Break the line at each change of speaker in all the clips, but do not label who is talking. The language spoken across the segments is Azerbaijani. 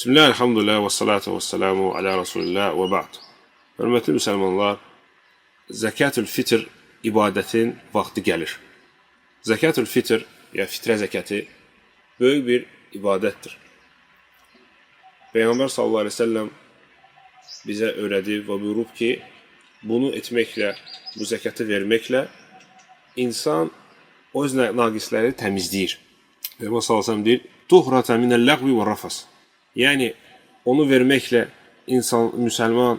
Bismillah, elhamdülillah və salatu və selamu alə Rasulillah və ba'd. Hörmətli müsəlmanlar, zəkatül fitr ibadətin vaxtı gəlir. Zəkatül fitr, ya fitrə zəkəti böyük bir ibadətdir. Peyğəmbər sallallahu aleyhi ve sellem bizə öyrədib və buyurub ki, bunu etməklə, bu zəkatı verməklə insan öz naqisləri təmizləyir. Peyğəmbər sallallahu aleyhi ve sellem deyir, tuhrata minəl ləğvi və rafas. Yəni, onu verməklə insan, müsəlman,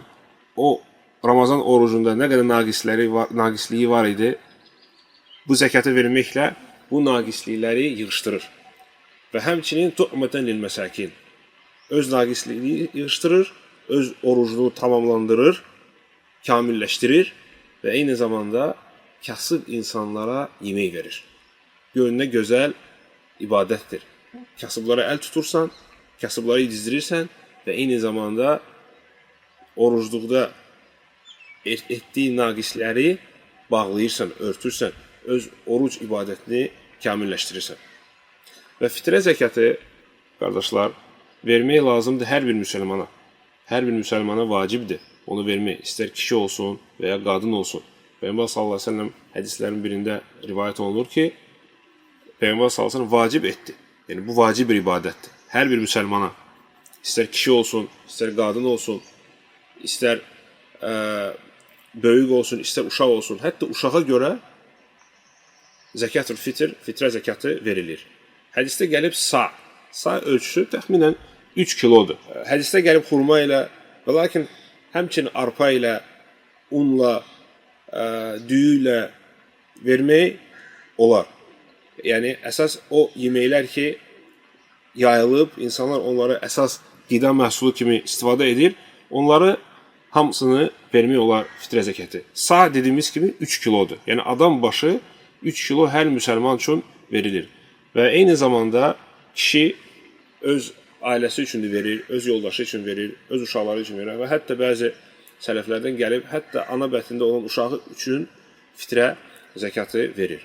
o Ramazan orucunda nə qədər naqisliyi var idi, bu zəkatı verməklə bu naqislikləri yığışdırır. Və həmçinin tu'mətən lil məsakin, öz naqisliyi yığışdırır, öz orucunu tamamlandırır, kamilləşdirir və eyni zamanda kasıb insanlara yemək verir. Gönlünə gözəl ibadətdir. Kasıblara əl tutursan, kasıbları yedizdirirsən və eyni zamanda orucluqda etdiyi naqisləri bağlayırsan, örtürsən, öz oruc ibadətini kamilləşdirirsən. Və fitrə zəkatı, qardaşlar, vermək lazımdır hər bir müsəlmana. Hər bir müsəlmana vacibdir onu vermək. İstər kişi olsun və ya qadın olsun. Peyğəmbər sallallahu aleyhi ve sellem hədislərin birində rivayət olunur ki, Peyğəmbər sallallahu aleyhi ve sellem vacib etdi. Yəni, bu vacib bir ibadətdir. Hər bir müsəlmana, istər kişi olsun, istər qadın olsun, istər böyük olsun, istər uşaq olsun, hətta uşağa görə zəkatül fitr, fitrə zəkatı verilir. Hədisdə gəlib sa ölçüsü təxminən 3 kilodur. Hədisdə gəlib xurma ilə və lakin həmçinin arpa ilə, unla, düyü ilə vermək olar. Yəni, əsas o yeməklər ki, yayılıb, insanlar onları əsas qida məhsulu kimi istifadə edir, onları hamısını vermək olar fitrə zəkəti. Sa dediyimiz kimi 3 kilodur. Yəni, adam başı 3 kilo hər müsəlman üçün verilir. Və eyni zamanda kişi öz ailəsi üçün verir, öz yoldaşı üçün verir, öz uşaqları üçün verir və hətta bəzi sələflərdən gəlib, hətta ana bətnində olan uşağı üçün fitrə zəkatı verir.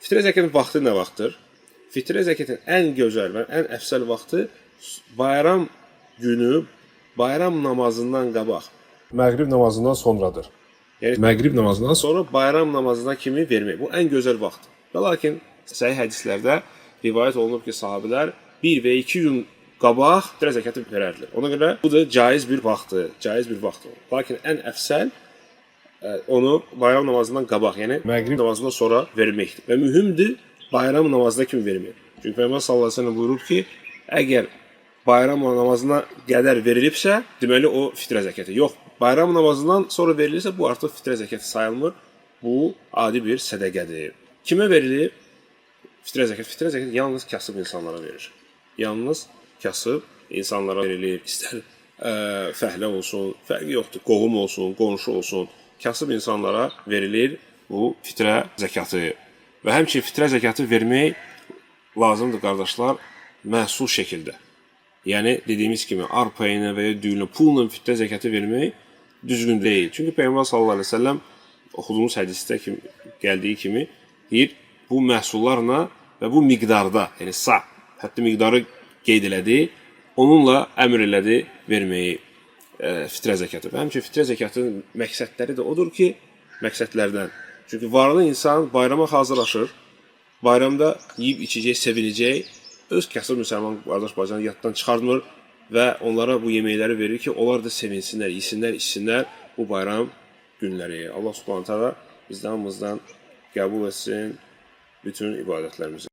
Fitrə zəkatın vaxtı nə vaxtdır? Fitrə zəkatın ən gözəl və ən əfsəl vaxtı bayram günü, bayram namazından qabaq, məğrib namazından sonradır. Yəni, məğrib namazından sonra bayram namazına kimi vermək. Bu ən gözəl vaxtdır. Və lakin səhih hədislərdə rivayət olunub ki, sahabilər 1 və 2 gün qabaq fitrə zəkatı verərlər. Ona görə bu da caiz bir vaxtdır, caiz bir vaxtdır. Lakin ən əfsəl onu bayram namazından qabaq, yəni məğrib namazından sonra verməkdir. Və mühümdür, bayram namazına kimi vermək. Çünki Peyğəmbər sallallahu əleyhi və səlləm buyurub ki, əgər bayram namazına qədər verilibsə, deməli o fitrə zəkəti. Yox, bayram namazından sonra verilirsə, bu artıq fitrə zəkəti sayılmır. Bu adi bir sədəqədir. Kimə verilir fitrə zəkəti? Fitrə zəkəti yalnız kasıb insanlara verir. Yalnız kasıb insanlara verilir. İstər fəhlə olsun, fərqi yoxdur, qohum olsun, qonşu olsun. Kasıb insanlara verilir bu fitrə zəkatı. Və həmçinin fitrə zəkatı vermək lazımdır, qardaşlar, məhsul şəkildə. Yəni, dediyimiz kimi, arpa ilə və ya düyünlə, pulla fitrə zəkatı vermək düzgün deyil. Çünki Peyğəmbər sallallahu aleyhi ve sellem oxuduğumuz hədisdə gəldiyi kimi deyir, bu məhsullarla və bu miqdarda, yəni sa, hətta miqdarı qeyd elədi, onunla əmr elədi verməyi fitrə zəkatı. Və həmçinin fitrə zəkatının məqsədləri də odur ki, məqsədlərdən. Çünki varlı insan bayrama hazırlaşır, bayramda yiyib içəcək, sevinəcək, öz kasıb müsəlman qardaş bacılarını yaddan çıxartmır və onlara bu yeməkləri verir ki, onlar da sevinsinlər, yesinlər, içsinlər bu bayram günləri. Allah subhanahu taala bizdən hamımızdan qəbul etsin bütün ibadətlərimizi.